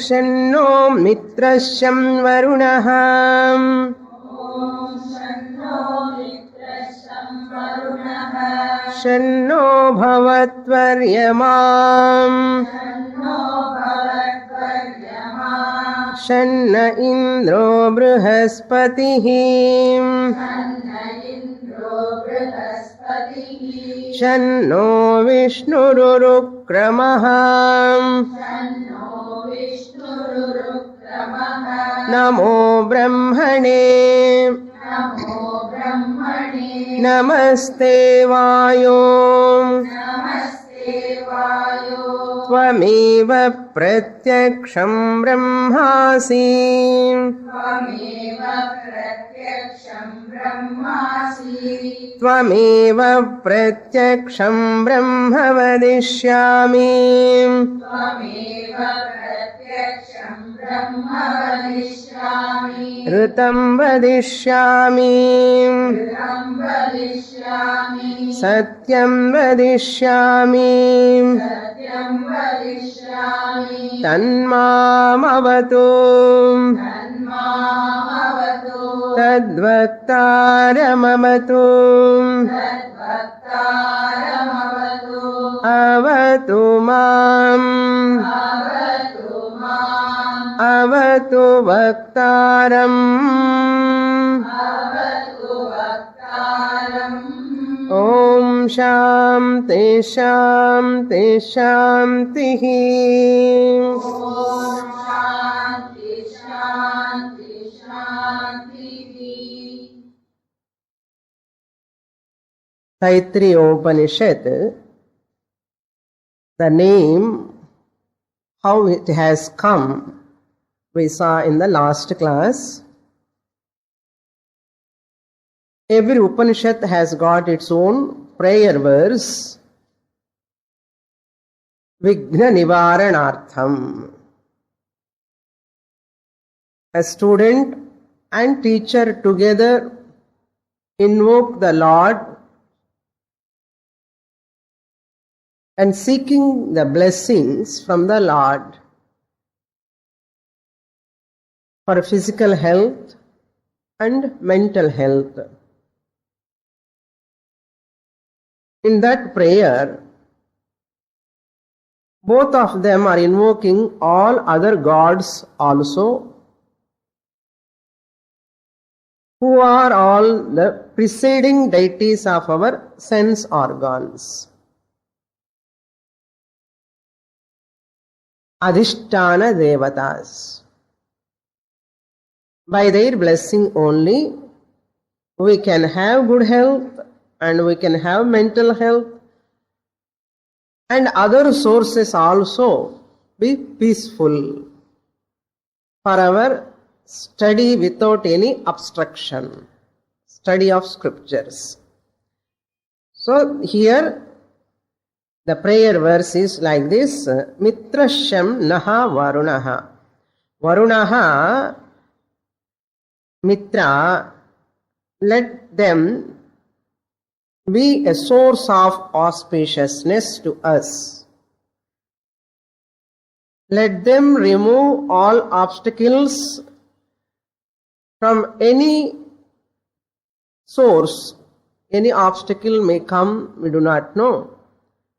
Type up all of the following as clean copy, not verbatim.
शन्नो मित्रश्चं वरुणः शन्नो भवत्वर्यमा शन्न इन्द्रो बृहस्पतिः शन्नो विष्णुरुक्रमः नमो ब्रह्मणे नमस्ते वायो त्वमेव प्रत्यक्षं ब्रह्मासि त्वमेव प्रत्यक्षं ब्रह्म वदिष्यामि ऋतं वदिष्यामि सत्यं वदिष्यामि तन्मामवतु तद्वक्तारमवतु अवतु माम् अवतु वक्तारम् ॐ शान्ति शान्ति शान्तिः Taittiriyopanishad, the name, how it has come, we saw in the last class. Every Upanishad has got its own prayer verse. Vigna Nivaranartham. A student and teacher together invoke the Lord and seeking the blessings from the Lord for physical health and mental health. In that prayer, both of them are invoking all other gods also, who are all the preceding deities of our sense organs. Adhisthana Devatas. By their blessing only, we can have good health and we can have mental health and other sources also be peaceful for our study without any obstruction, study of scriptures. So here the prayer verse is like this: Mitrasham naha varunaha. Varunaha, Mitra, let them be a source of auspiciousness to us. Let them remove all obstacles from any source. Any obstacle may come, we do not know.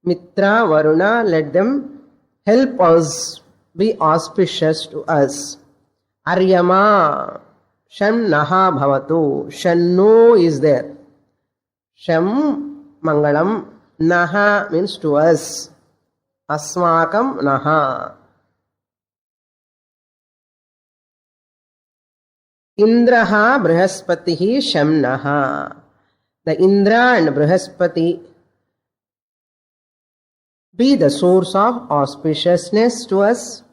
Mitra, Varuna, let them help us, be auspicious to us. Aryama, Sham Naha Bhavatu. Shanno is there. Sham Mangalam. Naha means to us. Asmakam Naha. Indraha Brihaspatihi Sham Naha. The Indra and Brihaspati be the source of auspiciousness to us.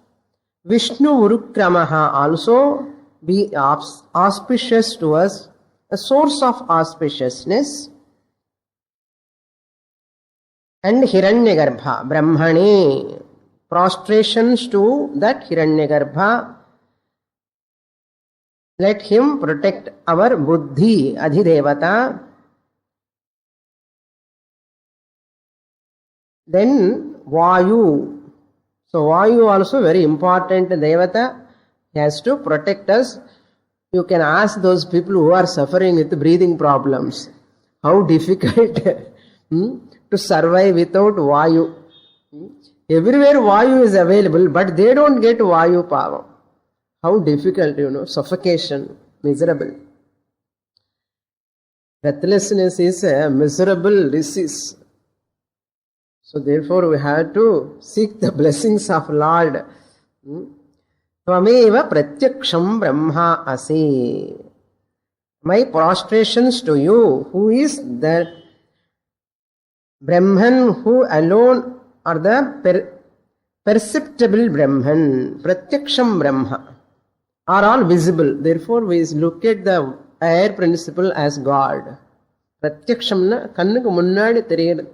Vishnu Urukramaha also be auspicious to us, a source of auspiciousness. And Hiranyagarbha, Brahmane, prostrations to that Hiranyagarbha. Let him protect our Buddhi, Adhidevata. Then Vayu, So Vayu also very important Devata. He has to protect us. You can ask those people who are suffering with breathing problems, how difficult to survive without Vayu. Everywhere Vayu is available, but they don't get Vayu power. How difficult, suffocation, miserable. Breathlessness is a miserable disease. So therefore we have to seek the blessings of Lord. Tvameva pratyaksham brahma asi. My prostrations to you, who is the Brahman, who alone are the perceptible Brahman, pratyaksham Brahma, are all visible. Therefore we look at the air principle as God. Pratyaksham na kannukku munnadi theriyadu.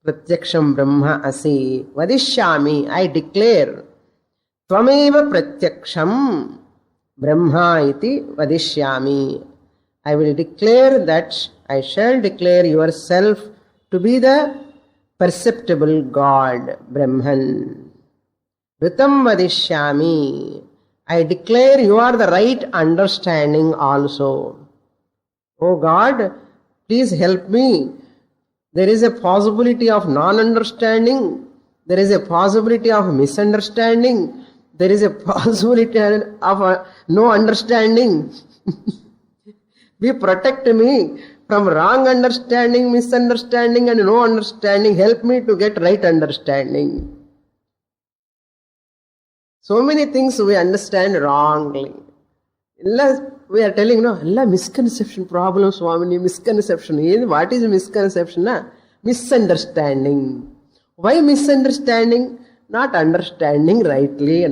Pratyaksham Brahma asi. Vadishyami, I declare. Tvameva pratyaksham Brahma iti vadishyami. I will declare that, I shall declare yourself to be the perceptible God, Brahman. Ritam vadishyami. I declare you are the right understanding also. Oh God, please help me. There is a possibility of non-understanding. There is a possibility of misunderstanding. There is a possibility of no understanding. Be protect me from wrong understanding, misunderstanding and no understanding. Help me to get right understanding. So many things we understand wrongly. We are telling, misconception problem, Swamini, misconception. What is misconception? Misunderstanding. Why misunderstanding? Not understanding rightly.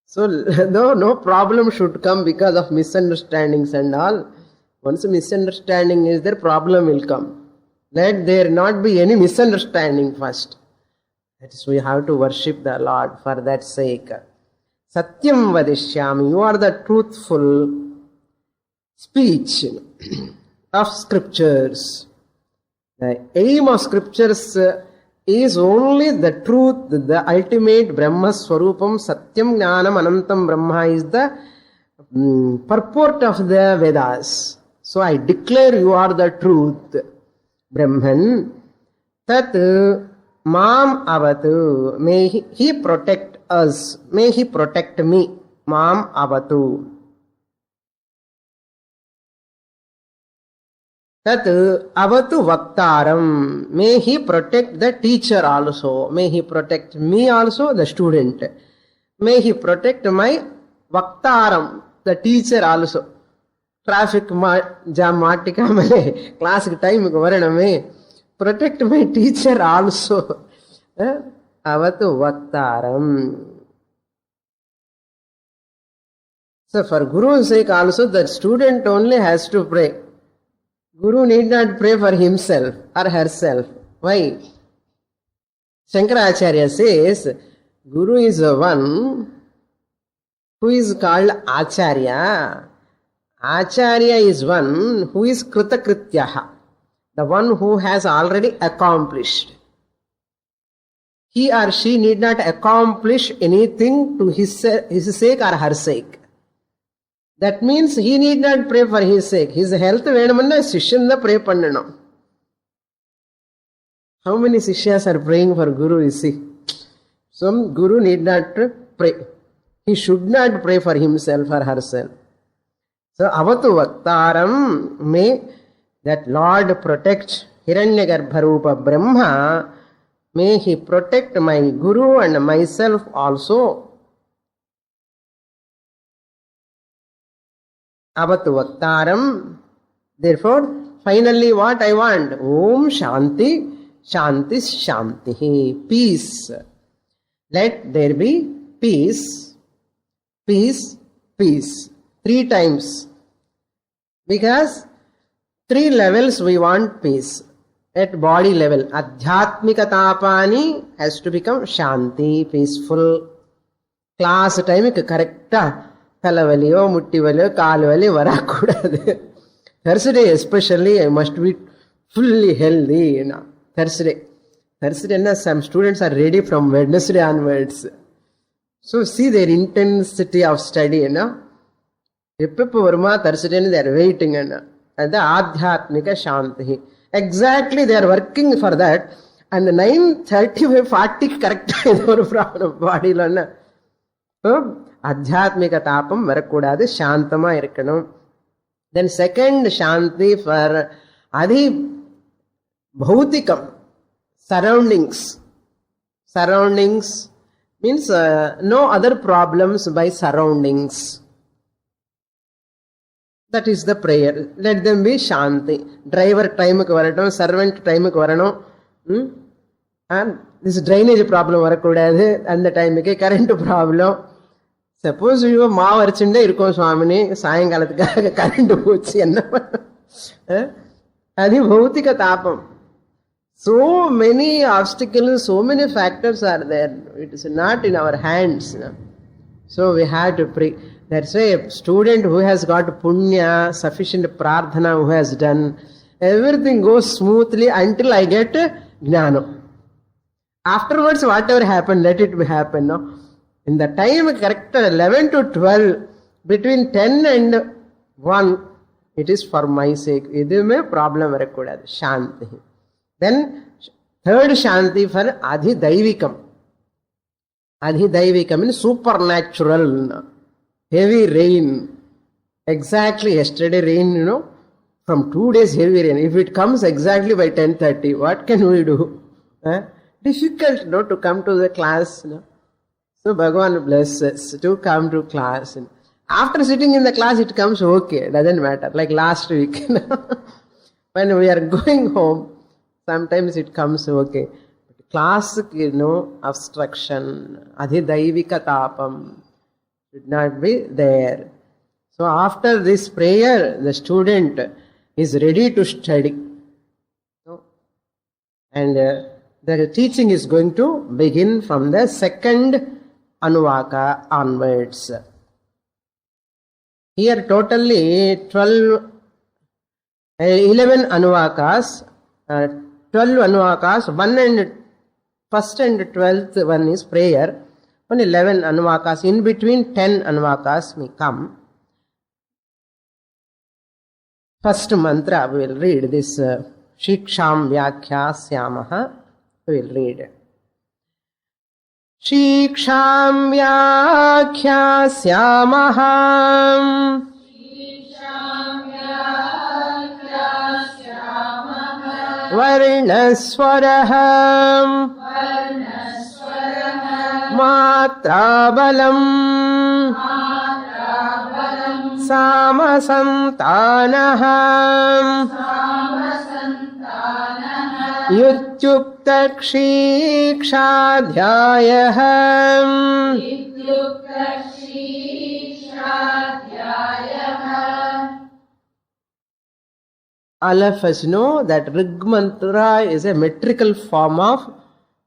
So no problem should come because of misunderstandings and all. Once a misunderstanding is there, problem will come. Let there not be any misunderstanding first. That is, we have to worship the Lord for that sake. Satyam vadishyami, you are the truthful speech of scriptures. The aim of scriptures is only the truth, the ultimate Brahma Swarupam, Satyam Jnanam Anantam Brahma is the purport of the Vedas. So I declare you are the truth, Brahman. Tat Mam avatu, may he protect us, may he protect me. Mam avatu. Tat avatu vaktaram, may he protect the teacher also, may he protect me also, the student. May he protect my vaktaram, the teacher also. Traffic jam matika male, class time varaname. Protect my teacher also. Avatu vaktaram. So for Guru's sake also, the student only has to pray. Guru need not pray for himself or herself. Why? Shankaracharya says, Guru is the one who is called Acharya. Acharya is one who is Kritakrityaha. The one who has already accomplished. He or she need not accomplish anything to his sake or her sake. That means he need not pray for his sake. His health venumanna sishyanna pray pannanam. How many sishyas are praying for Guru, you see? Some Guru need not pray. He should not pray for himself or herself. So avatu vaktaram, may that Lord protect Hiranyagarbharupa Brahma, may he protect my Guru and myself also. Avatu vaktaram. Therefore, finally what I want? Om Shanti, Shanti, Shanti. Peace. Let there be peace, peace, peace. 3 times. Because 3 levels we want peace. At body level, Adhyatmika Tapani has to become Shanti, peaceful. Class time correct. Talavaliyo, muttivaliyo, kaalvaliyo varakudadu. Thursday especially I must be fully healthy. Thursday. Thursday, some students are ready from Wednesday onwards. So see their intensity of study, you know. Thursday, they are waiting. And the Adhyatmika Shanti. Exactly, they are working for that. And the 9:30, 40 correct problem body. So, Adhyatmika Tapam Varakudadu Shantama Irkanam. Then second Shanti for Adi Bhautikam. Surroundings. Surroundings means no other problems by surroundings. That is the prayer. Let them be Shanti. Driver time ku varatum, servant time ku varanum. And this drainage problem varakudadu, and the time ke current problem. Suppose you are ma varchinde irukom Swamini, sayangalathukaga current pochi enna. Adi bhautika tapam. So many obstacles, so many factors are there. It is not in our hands. So we have to pray. That's why a student who has got punya, sufficient prarthana who has done, everything goes smoothly until I get jnana. Afterwards, whatever happened, let it happen. No? In the time correct 11 to 12, between 10 and 1, it is for my sake. Idume problem varakudadu. Shanti. Then third Shanti for Adhidaivikam. Adhidaivikam means supernatural. Heavy rain. Exactly yesterday rain, you know. From 2 days heavy rain. If it comes exactly by 10:30, what can we do? Difficult, no, to come to the class. No? So Bhagavan bless us to come to class. After sitting in the class, it comes okay. Doesn't matter. Like last week. When we are going home, sometimes it comes okay. But class, obstruction. Adhidaivika tapam should not be there. So after this prayer, the student is ready to study. And the teaching is going to begin from the second Anuvaka onwards. Here totally 11 Anuvakas, 12 Anuvakas, first and 12th one is prayer. Only 11 Anuvakas, in between 10 Anuvakas may come. First mantra we will read this Shiksham Vyakhyasyaamaha. We will read. Shiksham Vyakhyasyaamaha Varnaswaraham Matrabalam Samasantanaham Yutyuktakshikshadhyayaham. All of us know that Rig mantra is a metrical form of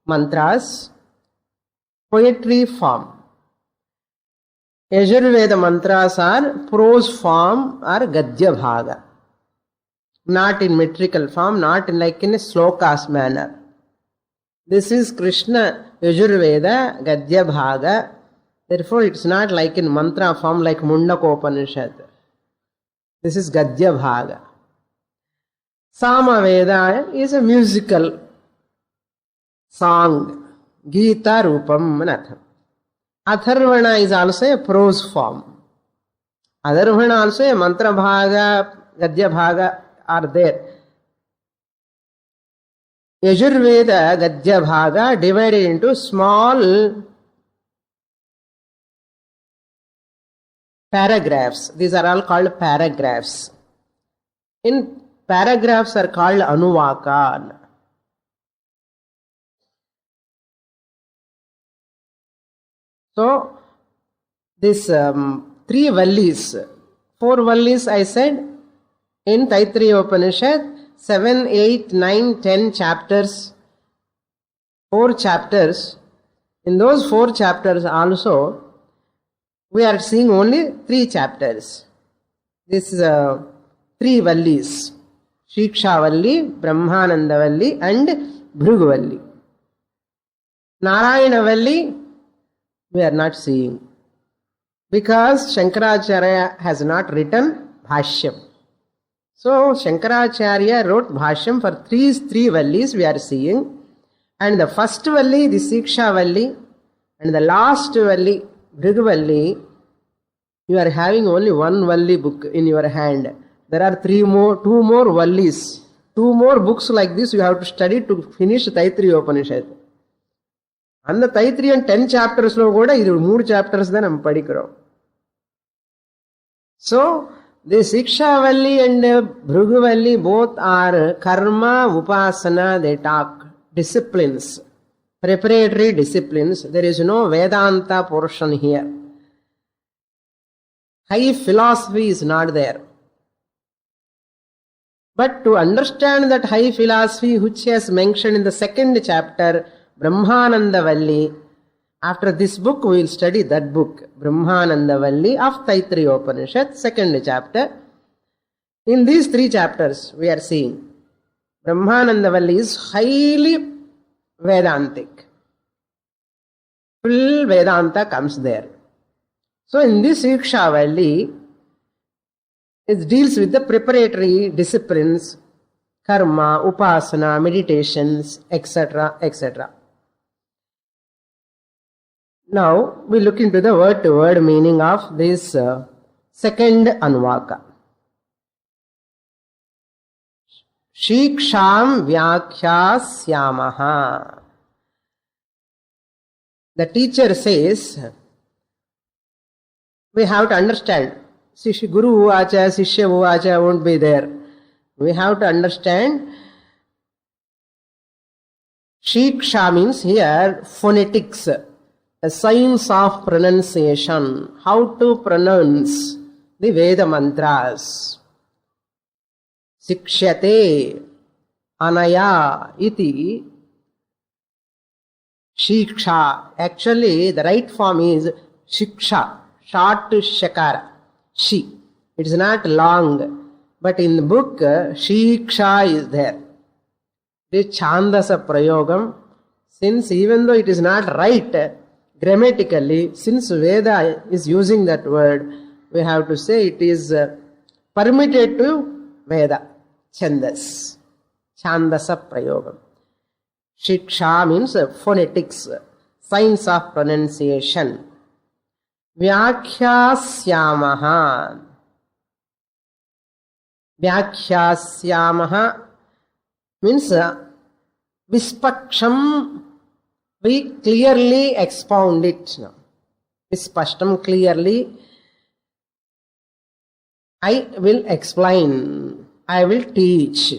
mantras, poetry form. Yajurveda mantras are prose form or gadya bhaga. Not in metrical form, not in like in a slokas manner. This is Krishna Yajurveda Gadya Bhaga. Therefore, it's not like in mantra form like Mundakopanishad. This is Gadya Bhaga. Samaveda is a musical song. Gita Rupam Manatham. Atharvana is also a prose form. Atharvana also a mantra bhaga, Gadya Bhaga are there. Yajurveda Gadya Bhaga divided into small paragraphs. These are all called paragraphs. In paragraphs are called Anuvaka. So, this 3 valleys, 4 valleys I said, in Taittiriya Upanishad, 7, 8, 9, 10 chapters, 4 chapters. In those 4 chapters also, we are seeing only 3 chapters. This is 3 valleys. Seekshaavallee, Brahmanandavallee and Bhruguvallee. Narayanavalli, we are not seeing. Because Shankaracharya has not written Bhashyam. So Shankaracharya wrote Bhashyam for three vallis we are seeing. And the first valli, the Seekshaavallee, and the last valli, Bhrigu, you are having only one valli book in your hand. There are two more vallis. 2 more books like this you have to study to finish Taittiriya Upanishad. And the Taittiriya and 10 chapters lo kuda idu 3 chapters da nam padikrom. So the Seekshaavallee and Bhrigu both are karma, upasana, they talk disciplines, preparatory disciplines. There is no Vedanta portion here. High philosophy is not there. But to understand that high philosophy which is mentioned in the 2nd chapter, Brahmananda Valli, after this book we will study that book, Brahmananda Valli of Taittiriya Upanishad, 2nd chapter. In these 3 chapters we are seeing Brahmananda Valli is highly Vedantic. Full Vedanta comes there. So in this Seekshaavallee, it deals with the preparatory disciplines, karma, upasana, meditations, etc., etc. Now we look into the word-to-word meaning of this second Anvaka. Shiksham Vyakhyāsyāmaha. The teacher says, we have to understand. Guru Uvacha, Shishya Uvacha won't be there. We have to understand. Shiksha means here phonetics, the science of pronunciation, how to pronounce the Veda mantras. Sikshyate anaya iti shiksha. Actually, the right form is shiksha, short shakara. She. It is not long. But in the book, shiksha is there. It is chandasa prayogam. Since even though it is not right grammatically, since Veda is using that word, we have to say it is permitted to Veda. Chandas. Chandasa prayogam. Shiksha means phonetics, science of pronunciation. Vyakhyāsyāmaha. Vyakhyāsyāmaha means Vispaksham, we clearly expound it. Vispashtam, clearly. I will explain. I will teach.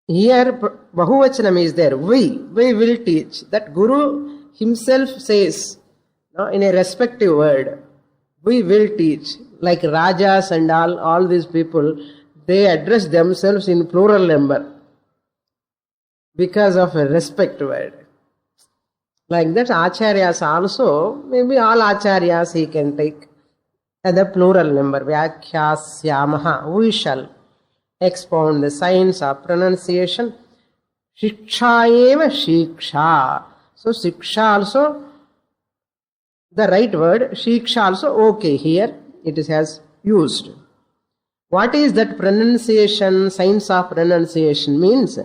Here Bahuvachanam is there. We will teach. That Guru himself says, in a respective word, we will teach. Like Rajas and all these people, they address themselves in plural number because of a respect word. Like that, Acharyas also, maybe all Acharyas he can take as a plural number. Vyakhyāsyāmaha. We shall expound the science of pronunciation. Shiksha eva shiksha. So Siksha also, the right word, Shiksha also okay here, it has used. What is that pronunciation, science of pronunciation means?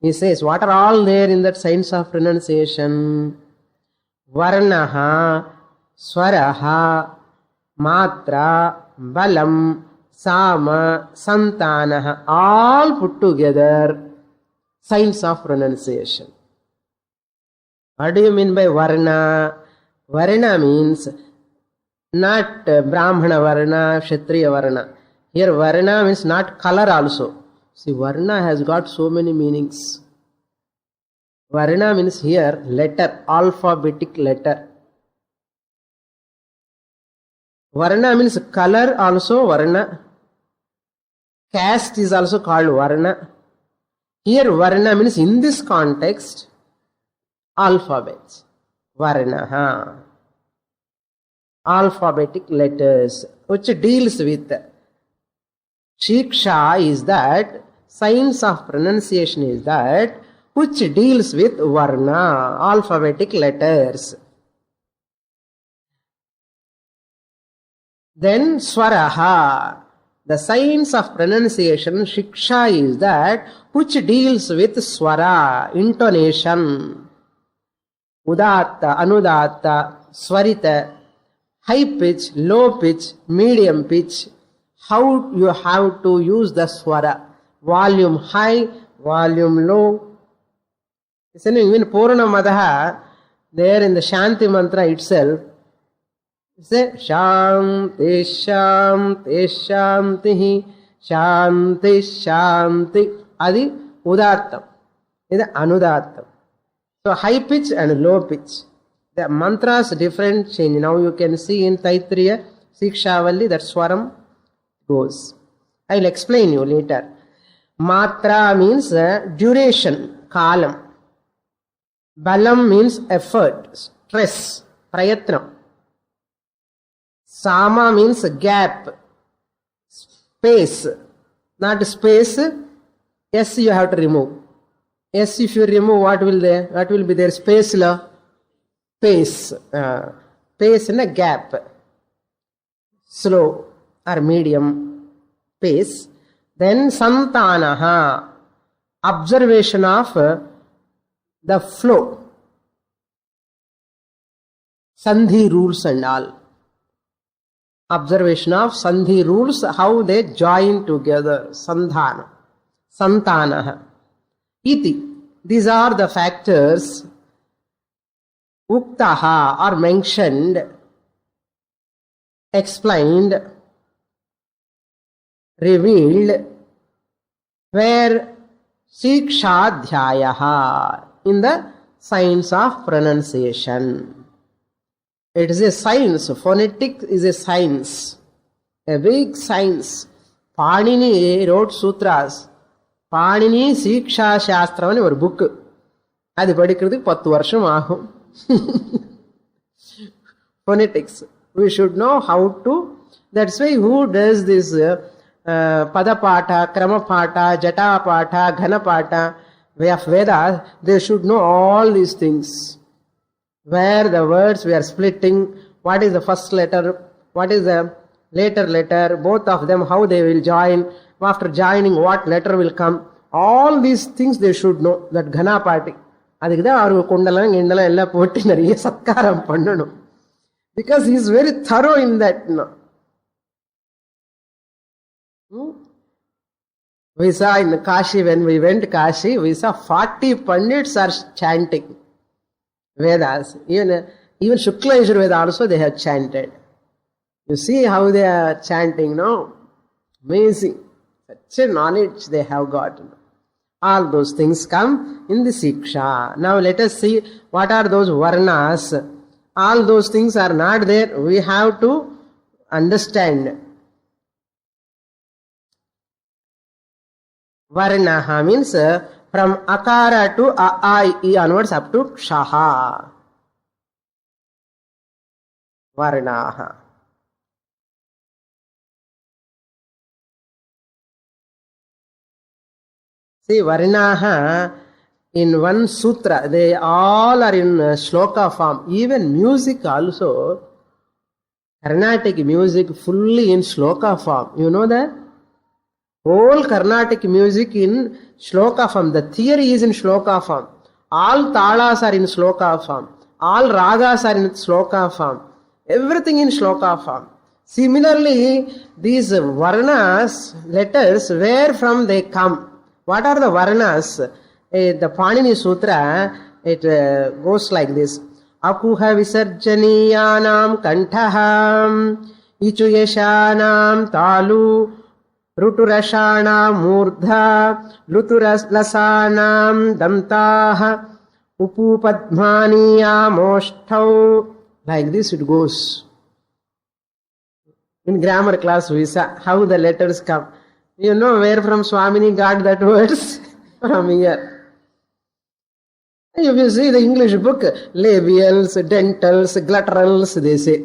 He says, what are all there in that science of pronunciation? Varnaha, Swaraha, Matra, Balam, Sama, Santanaha, all put together, science of pronunciation. What do you mean by Varna? Varna means not Brahmana Varna, Kshatriya Varna. Here Varna means not color also. See, Varna has got so many meanings. Varna means here letter, alphabetic letter. Varna means color also Varna. Caste is also called Varna. Here Varna means in this context alphabets. Varnaha. Alphabetic letters which deals with Shiksha is that, science of pronunciation is that which deals with varna, alphabetic letters. Then swaraha, the science of pronunciation, shiksha, is that which deals with swara, intonation, udatta, anudatta, swarita, high pitch, low pitch, medium pitch, how you have to use the swara, volume high, volume low. Even Purana Madaha, there in the Shanti mantra itself, say Shanti, Shanti, Shanti, Shanti, Shanti. Adi Udattam. This is Anudattam. So high pitch and low pitch. The mantras different change. Now you can see in Taittiriya, Seekshaavallee, that swaram goes. I will explain you later. Matra means duration, kalam. Balam means effort, stress, prayatna. Sama means gap, space. Not space, yes you have to remove. Yes, if you remove, what will be there? Space la? Pace. Pace in a gap. Slow or medium pace. Then santanaha, observation of the flow. Sandhi rules and all. Observation of sandhi rules, how they join together. Sandhana. Santanaha. Iti. These are the factors uktaha are mentioned, explained, revealed, where Seekshadhyayaha, in the science of pronunciation. It is a science. Phonetic is a science. A big science. Panini wrote sutras. Panini Siksha Shastram or book. Adi padikradhukku 10 varsham agum. Phonetics. We should know how to. That's why who does this Padapata, Kramapata, Jatapata, Ghanapata, way of Vedas, they should know all these things. Where the words we are splitting, what is the first letter, what is the later letter, both of them, how they will join, after joining what letter will come. All these things they should know. That Ghanapati. Because he is very thorough in that. We saw in Kashi, when we went to Kashi, we saw 40 Pandits are chanting Vedas. Even Shukla Yajurveda also they have chanted. You see how they are chanting, no? Amazing. Such a knowledge they have gotten. All those things come in the Siksha. Now let us see what are those Varnas. All those things are not there. We have to understand. Varnaha means from Akara to A, I, E onwards up to Kshaha. Varnaha. See, Varnaha in one sutra, they all are in shloka form. Even music also, Carnatic music fully in shloka form. You know that? Whole Carnatic music in shloka form. The theory is in shloka form. All talas are in shloka form. All ragas are in shloka form. Everything in shloka form. Similarly, these varnas, letters, where from they come? What are the varnas? The Panini Sutra, it goes like this. Akuha visarjaniyanam kantaham ichuyeshanam talu ruturashanam murdha luturaslasanam damtaha upupadmaniya moshtau. Like this it goes. In grammar class we saw how the letters come. You know where from Swamini got that words? From here. If you see the English book, labials, dentals, gutturals, they say.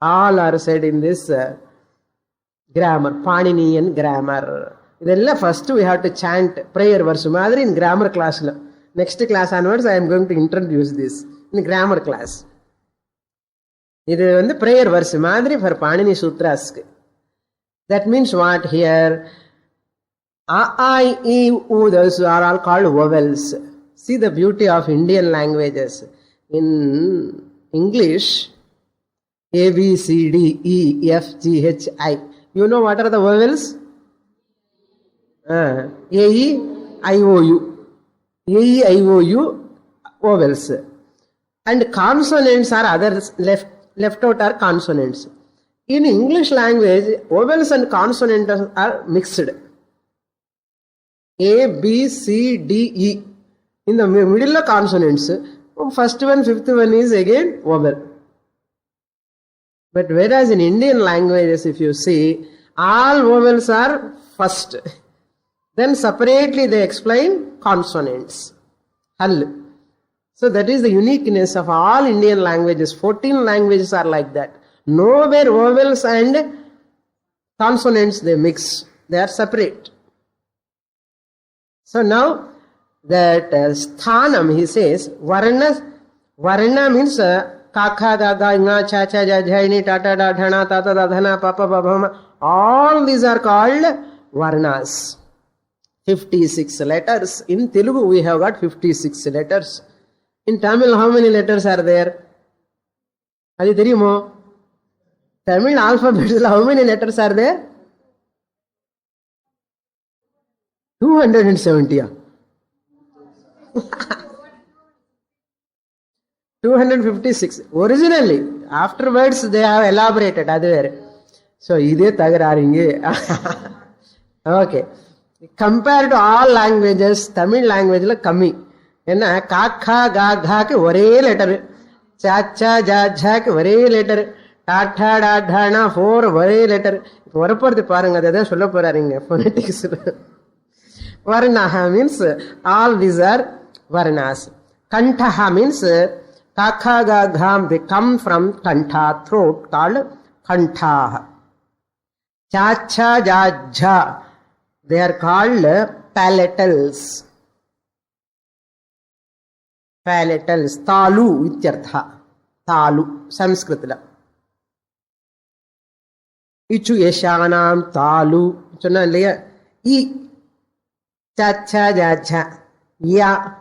All are said in this grammar, Paninian grammar. idella first we have to chant prayer verse madri in grammar class lo. Next class onwards I am going to introduce this in grammar class. Idu vandu prayer verse madri for Panini Sutras. That means what here? A, I, E, U, those are all called vowels. See the beauty of Indian languages. In English, A, B, C, D, E, F, G, H, I. You know what are the vowels? A, E, I, O, U. A, E, I, O, U, vowels. And consonants are others, left out are consonants. In English language, vowels and consonants are mixed. A, B, C, D, E. In the middle of consonants, first one, fifth one is again vowel. But whereas in Indian languages, if you see, all vowels are first. Then separately they explain consonants. Hal. So that is the uniqueness of all Indian languages. 14 languages are like that. Nowhere vowels and consonants they mix. They are separate. So now that sthanam, he says, varna means kakha, gaga, nga, cha, cha, ja, jhaini, tata, da, dhana, tata, da, dhana, papa, babama. All these are called varnas. 56 letters. In Telugu we have got 56 letters. In Tamil how many letters are there? Adi theriyumo? Tamil alphabet how many letters are there? 270. 256. Originally, afterwards they have elaborated. So, ide tagararinge. Okay. Compared to all languages, Tamil language la kami. Enna kakha ga gha ke ore letter. Cha cha ja jha ke ore letter. Ta tha da dha na 4 ore letter. Varaporthu parunga adha solla poraringa phonetics. Varnaha means all these are varnas. Kantaha means kakha ga gham, they come from kantha, throat, called kantaha. Cha cha ja jha, they are called palatals. Palatals. Talu ityartha. Talu. Sanskritla. Ichu yeshanam talu. Chonna illaya. I. Cha cha ja cha. Ya.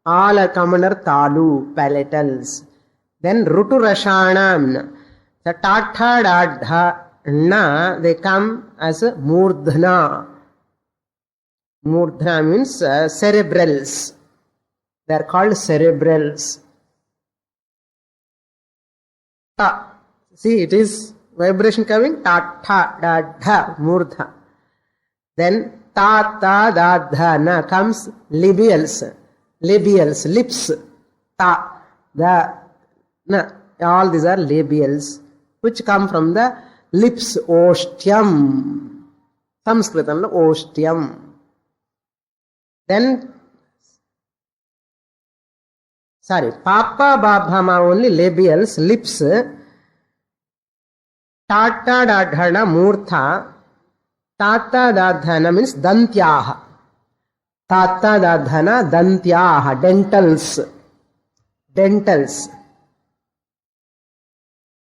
All are commoner talu, palatals. Then rutu rashanam. The tatha dadha na, they come as murdhana. Murdhana means cerebrals. They are called cerebrals. Ta. See, it is vibration coming. Tatha dadha murdha. Then ta ta dadha na comes labials. Labials, lips, ta, the, na, all these are labials which come from the lips, ostium. Sanskritam, ostium. Then, papa, babhama only labials, lips, tata, dadhana, murtha, tata, dadhana means dantyaha. Tata dadhana dantyaha, dentals. Dentals.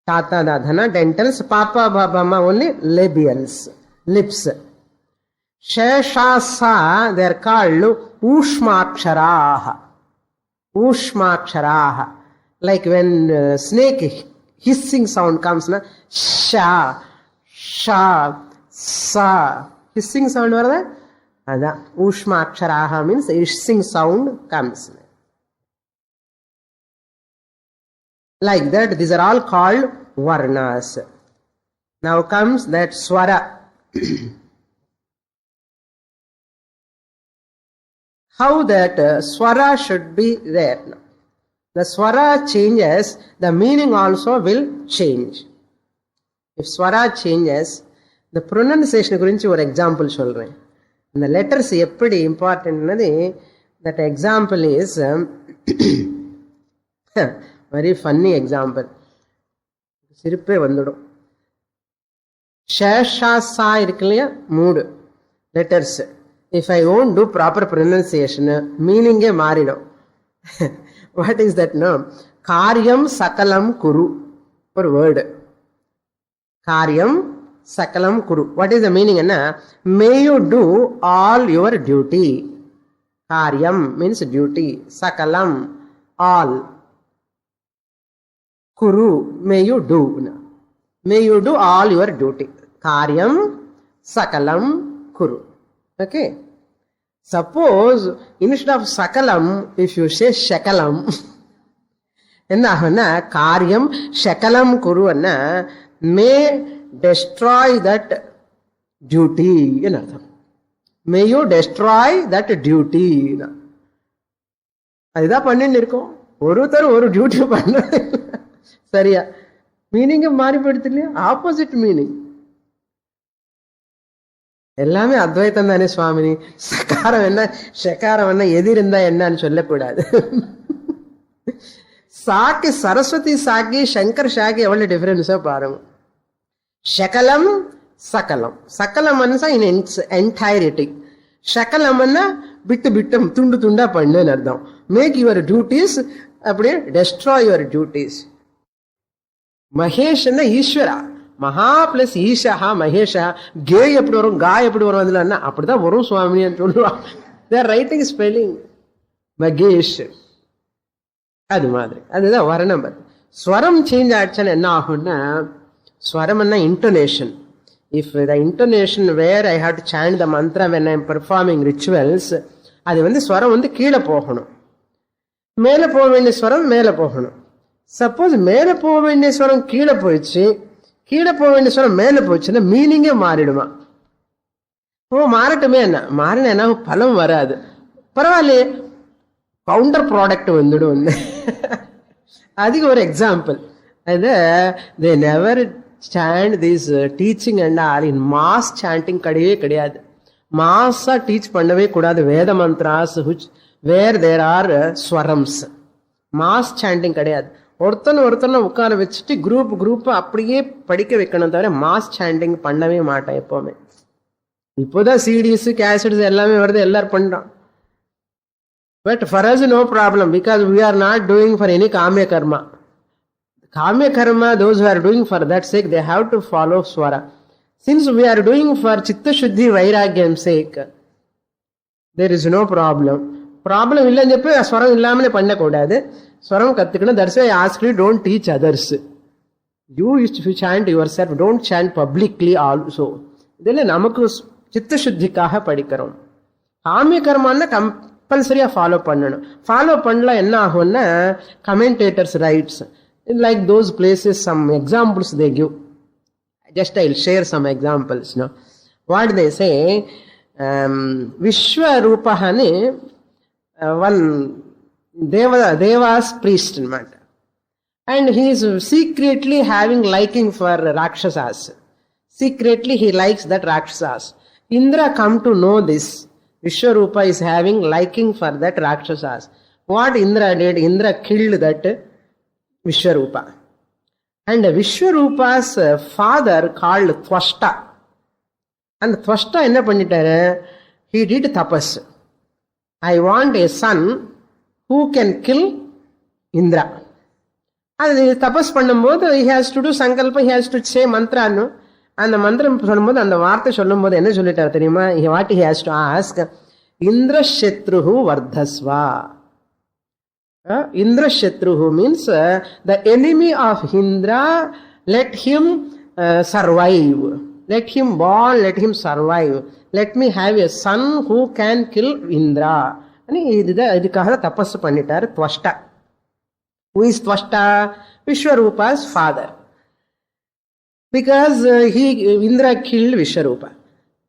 Tata dadhana, dentals. Papa babama only labials, lips. Sheshasa, they are called ushmaksharaha. Ushmaksharaha. Like when snake hissing sound comes, na, sha, sha, sa. Hissing sound var there? Ushmaksharaha means hissing sound comes. Like that, these are all called varnas. Now comes that swara. How that swara should be there. The swara changes, the meaning also will change. If swara changes, the pronunciation gurinchi or example solren. The letters eppadi important nadi, that example is very funny example. Sirippe vandudum. Sheshasa irukliya 3. letters. If I won't do proper pronunciation, meaning e maridum. What is that? No, karyam sakalam kuru, ஒரு word. Karyam sakalam kuru. What is the meaning? May you do all your duty. Karyam means duty. Sakalam, all. Kuru, may you do. May you do all your duty. Karyam sakalam kuru. Okay. Suppose instead of sakalam, if you say shakalam, enna ahuna karyam shakalam kuru anna may destroy that duty enartham. May you destroy that duty. adha panninu irukom oruthar oru duty panna சரியா meaning மாறி போயிடுது இல்லையா? Opposite meaning. எல்லாமே அத்வைத்தம் தானே சுவாமினி. சகாரம் என்ன ஷகாரம் என்ன எது இருந்தா என்னன்னு சொல்லக்கூடாது. சாக்கு சரஸ்வதி சாக்கி சங்கர் ஷாக்கி எவ்வளவு டிஃபரன்ஸா பாருங்க. ஷகலம் சகலம். சகலம் இன் என்டைரிட்டி. ஷகலம் விட்டு விட்டம் துண்டு துண்டா பண்ணுன்னு அர்த்தம். மேக் யுவர் டியூட்டிஸ், அப்படியே டெஸ்ட்ராய் யுவர் டியூட்டிஸ். மகேஷ் ஈஸ்வரா. மகா பிளஸ் ஈஷா மகேஷா. கே எப்படி வரும் கா எப்படி வரும் அதுல அப்படிதான் வரும் சுவாமின்னு சொல்லுவாங்க. தேர் ரைட்டிங் ஸ்பெல்லிங் மகேஷ். அது மாதிரி அதுதான் வர்ணம். ஸ்வரம் சேஞ்ச் ஆயிடுச்சுன்னா என்ன ஆகும்னா, ஸ்வரம் intonation. If the intonation where I have to chant the mantra when I am performing rituals, அது ஸ்வரம் கீழே போகணும். மேலே போக வேண்டிய ஸ்வரம் மேலே போகணும். சப்போஸ் மேலே போக வேண்டிய ஸ்வரம் கீழே போயிடுச்சு, கீழே போக வேண்டிய ஸ்வரம் மேலே போயிடுச்சுன்னா மீனிங்கே மாறிடுமா? மாறட்டுமே. என்ன மாறின என்ன பலம் வராது. பரவாயில்லையே, கவுண்டர் ப்ராடக்ட் வந்துடும். அதுக்கு ஒரு எக்ஸாம்பிள். அது they never chant this teaching and all in mass chanting கிடையவே கிடையாது. மாஸா டீச் பண்ணவே கூடாது. வேத mantras where they are swarams. Mass chanting கிடையாது. ஒருத்தனை உட்கார வச்சுட்டு குரூப் அப்படியே படிக்க வைக்கணும் தவிர மாஸ் சாண்டிங் பண்ணவே மாட்டேன் எப்பவுமே. இப்போதான் சிடிஸ் கேசட்ஸ் எல்லாமே வருது, எல்லாரும் பண்றோம். But for us no problem, because we are not doing for any kamya karma. Kamya karma, those who are doing for that sake, they have to follow swara. Since we are doing for chitta shuddhi vairagyam sake, there is no problem. Problem இல்லன்னு చెప్పి ஸ்வரம் இல்லாமலே பண்ணக்கூடாது. ஸ்வரம் கத்துக்கணும். That's why I ask you, don't teach others. You chant yourself, don't chant publicly also. இதெல்லாம் நமக்கு சித்த சுத்திக்காக படிக்கிறோம். காமிய கர்மான்னா கம்பல்சரியா ஃபாலோ பண்ணணும். ஃபாலோ பண்ணலாம் என்ன ஆகும்னா, commentators rights like those places, some examples they give. Just I'll share some examples. No, what they say, Vishwarupahani, one Deva's priest matter, and he is secretly having liking for Rakshasas. Secretly he likes that Rakshasas. Indra come to know this. Vishwarupa is having liking for that Rakshasas. What Indra did? Indra killed that Vishwarupa. And Vishwarupa's father called Twashta. And Twashta enna pannittaru? He did tapas. I want a son who can kill Indra. அது தபஸ் பண்ணும்போது he has to do sankalpa, he has to say mantra. அந்த மந்திரம் சொல்லும்போது, அந்த வார்த்தை சொல்லும் போது என்ன சொல்லிட்டார் தெரியுமா? What he has to ask, Indra Shatruhu Vardhasva. Indra Shatruhu means the enemy of Indra, let him survive. Let him born, let him survive. Let me have a son who can kill Indra. இதுக்காக தபஸ் பண்ணிட்டார் Twashta. Who is Twashta? Vishwarupa's father. Because Indra killed Vishwarupa.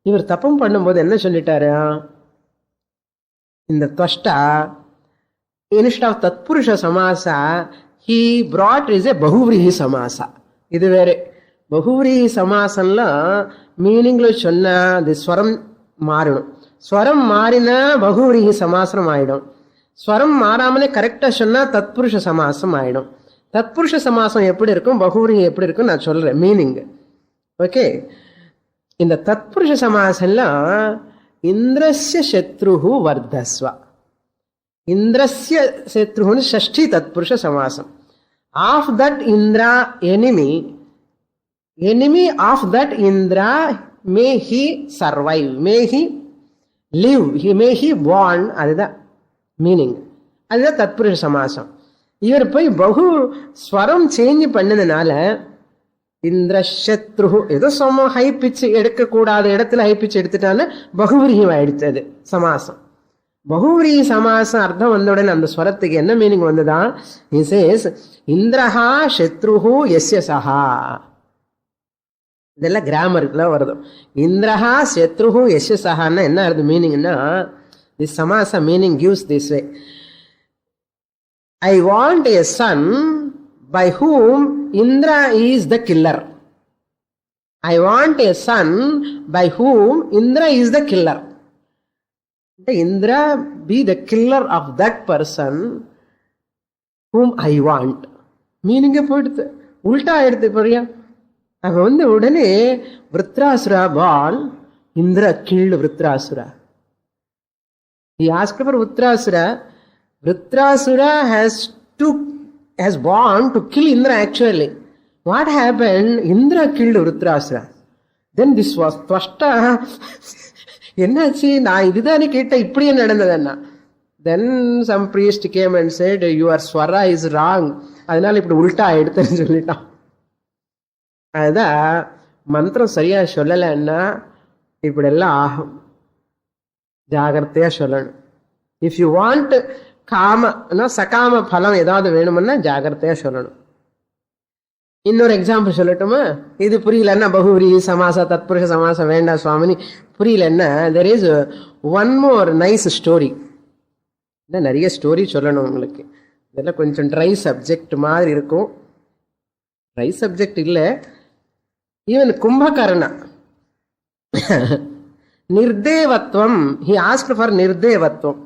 இவர் தப்பம் பண்ணும்போது என்ன சொல்லிட்டாரு? இந்த Twashta, instead of Tatpurusha Samasa, he brought is a Bahuvrihi Samasa. இது வேற. Bahuvrihi Samasanla மீனிங்ல சொன்னா the ஸ்வரம் மாறணும். ஸ்வரம் மாறினா பகுவிரிஹி சமாசம் ஆயிடும். ஸ்வரம் மாறாமலே கரெக்டா சொன்னா தத்புருஷ சமாசம் ஆயிடும். தத்புருஷ சமாசம் எப்படி இருக்கும், பகுவிரிஹி எப்படி இருக்கும் நான் சொல்றேன் மீனிங். ஓகே, இந்த Tatpurusha சமாசம்லாம் Indrasya Shatruhu Vardhasva. Indrasya Shatruhu is Shashti Tatpurusha Samasam. Of that Indra enemy of that Indra, may he survive, may he live, may he born. That's the meaning. That's the Tatpurusha Samasam. இவர் போய் பகு ஸ்வரம் change பண்ணதுனால இந்திரசத்ரு ஏதோ சம high pitch எடுக்கக்கூடாத இடத்துல high pitch எடுத்துட்டான்னு பகுவிரியம் ஆயிடுச்சது சமாசம். பகுவிரிய சமாசம் அர்த்தம் வந்தவுடனே அந்த ஸ்வரத்துக்கு என்ன மீனிங் வந்துதான்? he says இந்திரஹா சத்ருஹு யஸ்ய சஹா. இதெல்லாம் கிராமருக்குல வருது. இந்திரஹா சத்ருஹு யஸ்ய சஹான்னா என்ன அர்த்தம் மீனிங்னா, this samasa meaning gives this way. I want a son by whom Indra is the killer. I want a son by whom Indra is the killer. Indra be the killer of that person whom I want. Meaning போயிடுது, உல்டா ஆயிடுது. போறியா அவ உடனே விருத்ராசுரா born, Indra killed Vritrasura. He asked for Vritrasura. Vritrasura has born to kill Indra actually. What happened? Indra killed Vritrasura. Then this was Tvashta. என்னாச்சு, நான் இதுதானே கேட்டேன், இப்படியே நடந்ததுன்னா. Then some priest came and said, your swara is wrong. அதனால இப்படி உல்டா ஆயிடுதுன்னு சொல்லிட்டான். அதுதான் மந்திரம் சரியா சொல்லலைன்னா இப்படியெல்லாம் ஆகும். ஜாகிரதையா சொல்லணும். இஃப் யூ வாண்ட் சகாம பலம் ஏதாவது வேணும்னா ஜாகிரதையா சொல்லணும். இன்னொரு எக்ஸாம்பிள் சொல்லட்டுமா? இது புரியலன்னா பகுவரி சமாசா தத்புருஷ சமாசம் வேண்டாம் சுவாமினி புரியலன்னா, there is one more nice story. நிறைய ஸ்டோரி சொல்லணும் உங்களுக்கு. இதெல்லாம் கொஞ்சம் ட்ரை சப்ஜெக்ட் மாதிரி இருக்கும். ட்ரை சப்ஜெக்ட் இல்லை. ஈவன் கும்பகர்ணா நிர்தேவத்வம், he asked for நிர்தேவத்வம்.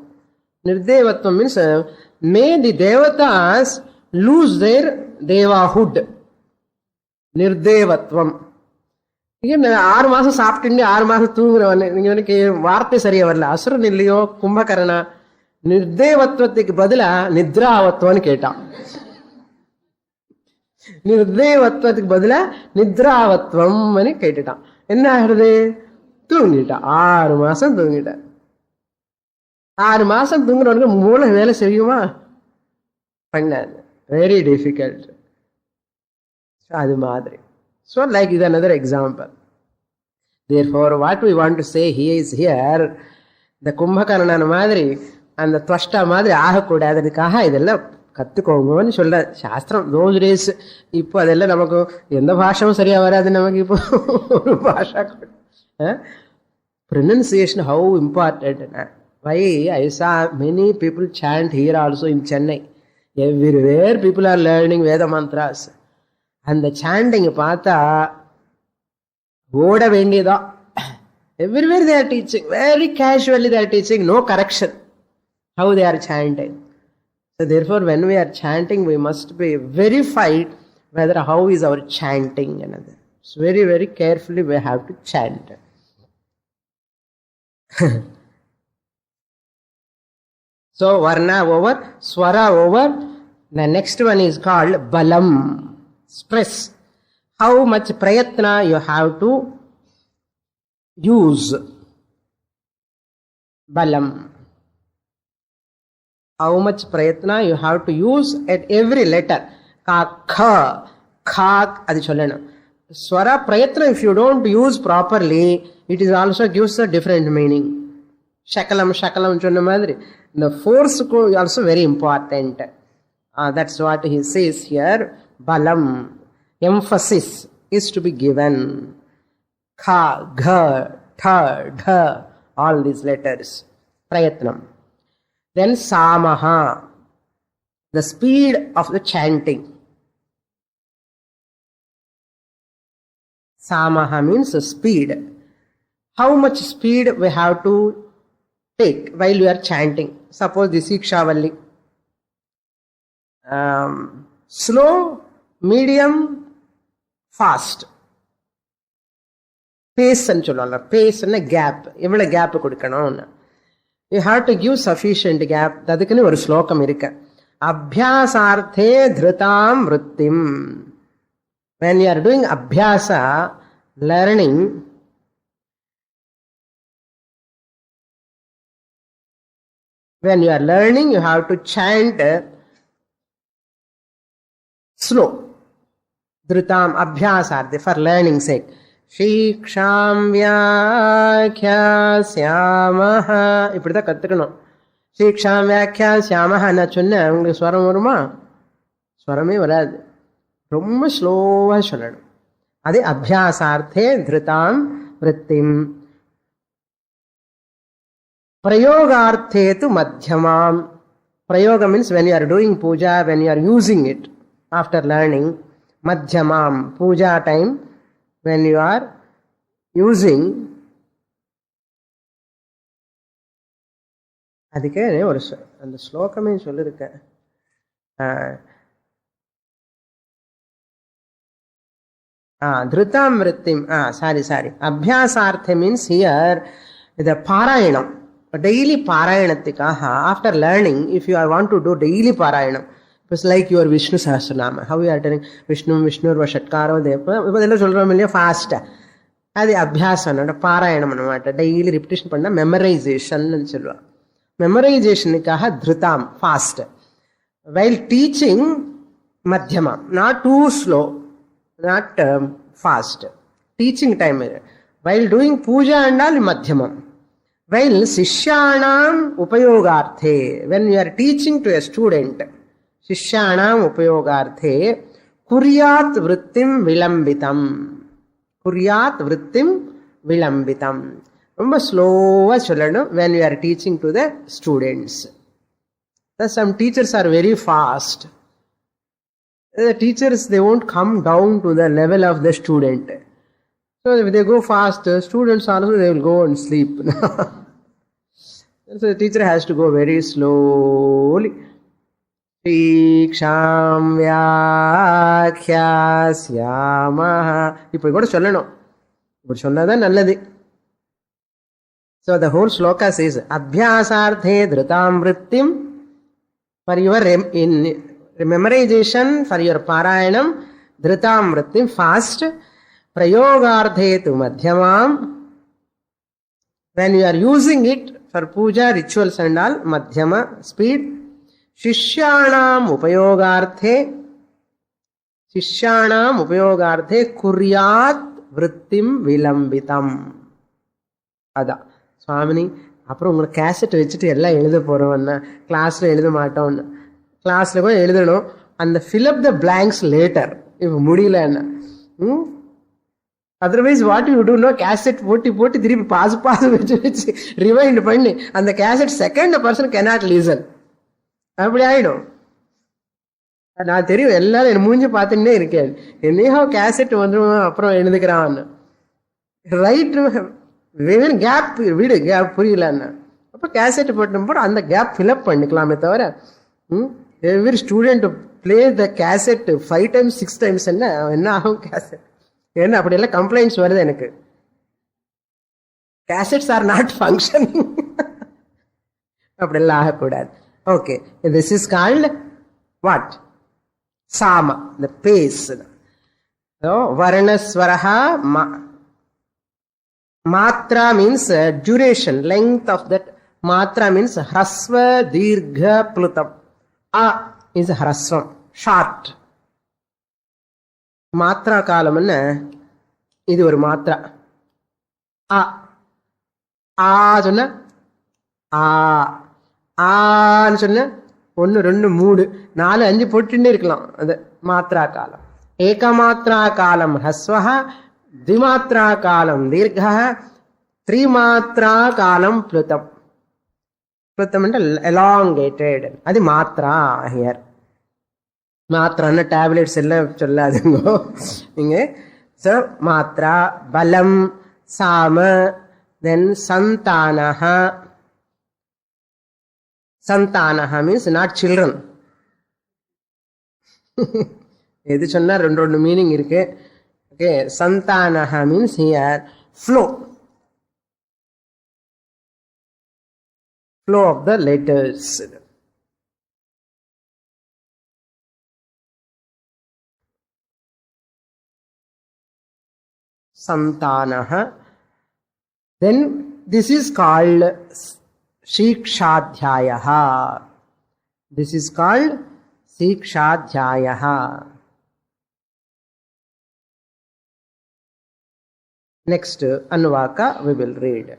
Nirdevatvam means may the devatas lose their devahood. Nirdevatvam. 6 மாசம் சாப்பிட்டு 6 மாசம் தூங்குறவன், நீங்க வார்த்தை சரியா வரல. அசுரன் இல்லையோ கும்பகர்ணா, நிர்தேவத்வத்துக்கு பதிலா நித்ராவத்வம்னு கேட்டான். நிர்தேவத்வத்துக்கு பதிலா நித்ராவத்வம் கேட்டுட்டான். என்ன ஆகுறது? தூங்கிட்டான். 6 மாசம் தூங்கிட்டான். 6 மாசம் தூங்குறவனுக்கு மூளை வேலை செய்யுமா? பண்ணாது. Very difficult. அது மாதிரி. ஸோ லைக் இது another example. Therefore, what we want to say here is here, இந்த கும்பகர்ணன் மாதிரி அந்த துவஷ்டா மாதிரி ஆகக்கூடாதுக்காக இதெல்லாம் கற்றுக்கோங்கன்னு சொல்ல சாஸ்திரம். those days. இப்போ அதெல்லாம் நமக்கு எந்த பாஷமும் சரியா வராது நமக்கு. இப்போ ஒரு பாஷா pronunciation how important. Why I saw many people chant here also in Chennai. Everywhere people are learning Veda mantras. And the chanting பார்த்தா ஓட வேண்டியதா. Everywhere they are teaching, very casually they are teaching, no correction how they are chanting. So therefore when we are chanting we must be verified whether how is our chanting another. So very very carefully we have to chant. So varna over, swara over. The next one is called balam, stress. How much prayatna you have to use. Balam. How much prayatna you have to use at every letter. Ka, kha, kha, adi sollanum. Swara prayatna if you don't use properly, it is also gives a different meaning. Shakalam, shakalam சொன்ன மாதிரி. The force is also very important. That's what he says here. Balam. Emphasis is to be given. Kha, gha, tha, dha. All these letters. Prayatnam. Then samaha. The speed of the chanting. Samaha means speed. How much speed we have to take while we are chanting. Suppose the Seekshaavallee. Slow, medium, fast. பேஸ்ன்னு சொல்லுவாங்க. பேஸ்ன்னா gap, எவ்வளவு gap கொடுக்கணும்னு. You have to give sufficient gap. அதுக்குன்னு ஒரு ஸ்லோகம் இருக்கு. அபியாசார்த்தே திருதாம் விருத்திம். when you are doing abhyasa, learning, when you are learning, you have to chant slow. Dhrutam abhyasarthe, for learning sake. Shiksham vyakhyāsyāmaha. இப்படிதான் கத்துக்கணும். Shiksham vyakhyāsyāmaha நான் சொன்னேன், உங்களுக்கு ஸ்வரம் வருமா? ஸ்வரமே வராது. ரொம்ப ஸ்லோவா சொல்லணும். அதே அபியாசார்த்தே திருதாம் விருத்திம். பிரயோகார்த்தே து மத்தியமாம். Prayoga means when you are doing puja, when you are using it after learning. Madhyamam, puja time, when you are using. அதுக்கு ஒரு அந்த ஸ்லோகமே சொல்லிருக்கேன். Dhrutam vrittim. Sorry. Abhyasartha means here the Parayanam. Daily Parayanathikaha. After learning, if you want to do daily Parayanam, it's like your Vishnu Sahasranama. How you are telling Vishnu Vashatkaro Depa. Ipadella solram illaya fast. Adi abhyasana, Parayanam anamata. Daily repetition panna memorization nu solva. Memorization nikaha dhrutam, fast. While teaching, madhyama, not too slow. Not fast. Teaching time. While doing puja and all, madhyamam. While sishyanam upayogarthe, when you are teaching to a student, sishyanam upayogarthe, kuryat vrittim vilambitam. Kuryat vrittim vilambitam. Romba slowa sollanum when you are teaching to the students. Thus some teachers are very fast. The teachers, they won't come down to the level of the student. So if they go fast, students also, they will go and sleep. So the teacher has to go very slowly. Seeksham vyakhyāsyāmaha. இப்படி கூட சொல்லணும். இப்படி சொன்னாதான் நல்லது. So the whole sloka says, Abhyasarthe dhrutam vrittim. For your memorization, for your Parayanam, dhrutam vrittim, fast. Prayogarthe tu madhyamam. When you are using it for puja, rituals and all, madhyama, speed. Shishyanam upayogarthe kuryat vrittim vilambitam. Ada Swamini, அப்புறம் உங்களுக்கு cassette வச்சுட்டு எல்லாம் எழுத போறோம்னா கிளாஸ்ல எழுத மாட்டோம்னு. கிளாஸ்ல போய் எழுதணும். அந்த fill up the blanks later. இப்ப முடியலன்னா otherwise what you do, no, cassette போட்டு திருப்பி பாஸ் வச்சு ரிவைண்ட் பண்ணி அந்த cassette second person cannot listen. அப்படி ஆயிடும். நான் தெரியும், எல்லாரும் என் மூஞ்சி பார்த்துட்டே இருக்கேன். என்னையோ கேசட் வந்துடும் அப்புறம் எழுதுக்கிறான்னு. ரைட் கேப் விடு, கேப் புரியலன்னா அப்ப கேசட் போட்டு அந்த கேப் ஃபில்அப் பண்ணிக்கலாமே தவிர every student play the cassette 5 times 6 times என்ன ஆகும் கேசட்? ஏன்னா அப்படியெல்லாம் கம்ப்ளைண்ட்ஸ் வருது எனக்கு. Cassettes are not functioning. அப்படியெல்லாம் ஆகக்கூடாது. Okay, this is called what? Sama, the pace. Varnaswaraha, matra means duration, length of that. Matra means hrasva, dirgha, plutam. A is hrasvam, short. Matra kalamana, idu oru matra. A சொன்ன ஆன்னு சொன்ன 1 2 3 4 5 போட்டுட்டே இருக்கலாம். அது மாத்ரா காலம். ஏகமாத்ரா காலம் ஹஸ்வஹ, திமாத்ரா காலம் தீர்ഘஹ, த்ரிமாத்ரா காலம் ப்ளுதம். ப்ளுதம் elongated. அது மாத்ரா. ஹியர் மாத்ரான்னு டேப்லெட்ஸ் எல்லாம் சொல்லாதுங்க நீங்க. ஸோ மாத்ரா, பலம், சாம, தென் சந்தானஹ. Santanaha means not children. எது சொன்னா ரெண்டு மீனிங் இருக்கு. Okay, Santanaha means here flow of the letters. Santanaha. Then this is called Seekshadhyayaha. This is called Seekshadhyayaha. Next Anuvaka we will read.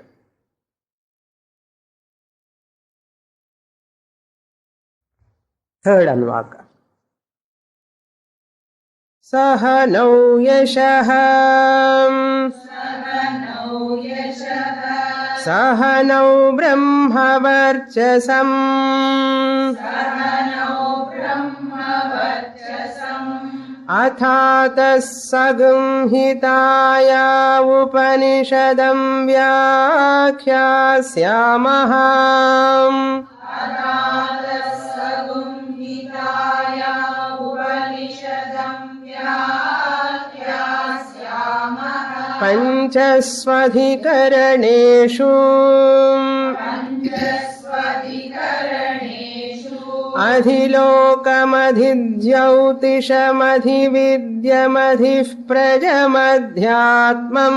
Third Anuvaka. Sahanau yashaham Sahanau brahmavarchasam Athatas sagumhitaya upanishadam vyakhyāsyāmaham Panchasvadhikaraneshu Adhilokamadhidyautishamadhividyammadhih prajamadhyatmam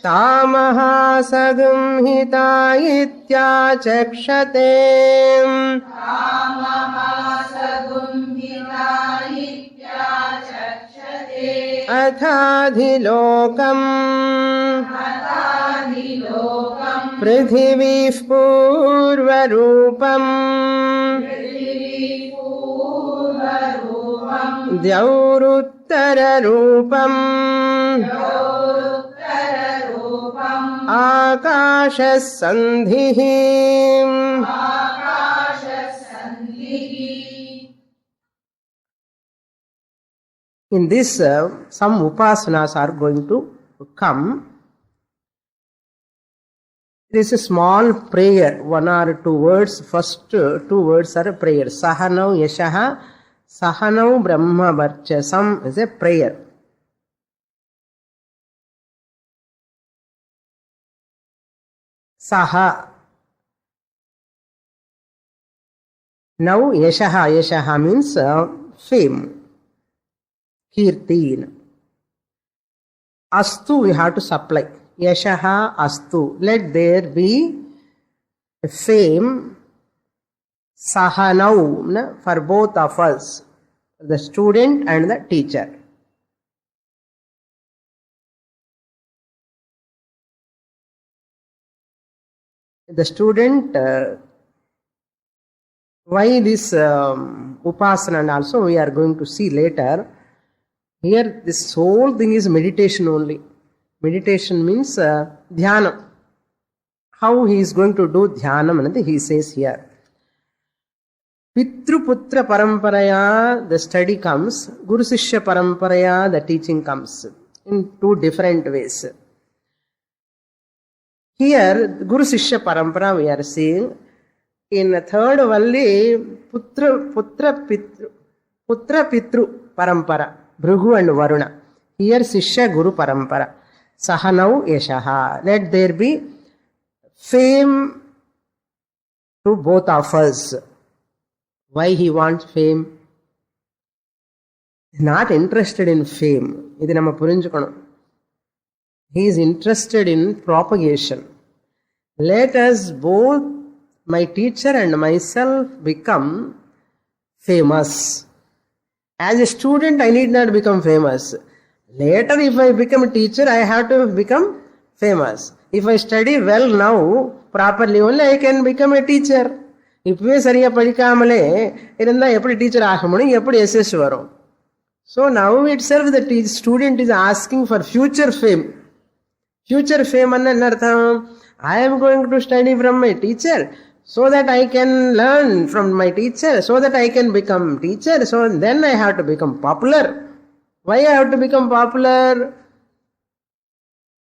Tamahasagumhita ityachakshate Athadhilokam Prithivih purvarupam Dyauruttararupam Akashasandhihi. In this, some upasanas are going to come. It is a small prayer, 1 or 2 words. First 2 words are a prayer. Sahanau yashaha, sahanau brahma varchasam is a prayer. Saha. Now yashaha, yashaha means fame. Kirti. Astu we have to supply. Yashaha astu. Let there be fame. Sahanau for both of us, the student and the teacher. The student, why this upasana and also we are going to see later. Here this whole thing is meditation only. Meditation means dhyana. How he is going to do dhyana, he says here. Pitru Putra Paramparaya, the study comes. Guru Sishya Paramparaya, the teaching comes. In 2 different ways. Here, Guru Sishya Parampara we are seeing. In the third Valli, Putra Pitru Parampara, Bhrigu and Varuna. Here, Sishya Guru Parampara. Sahanau Yashaha. Let there be fame to both of us. Why he wants fame? Not interested in fame. Idu nama purinjukonam. He is interested in propagation. Let us both, my teacher and myself, become famous. As a student, I need not become famous. Later, if I become a teacher, I have to become famous. If I study well now, properly, only I can become a teacher. இப்பவே சரியா படிக்காமலே இருந்தா எப்படி teacher ஆக முடியும், எப்படி SS வரும்? So now itself the student is asking for future fame. Future fame என்ன அர்த்தம்? I am going to study from my teacher so that I can learn from my teacher, so that I can become teacher, so then I have to become popular. Why I have to become popular?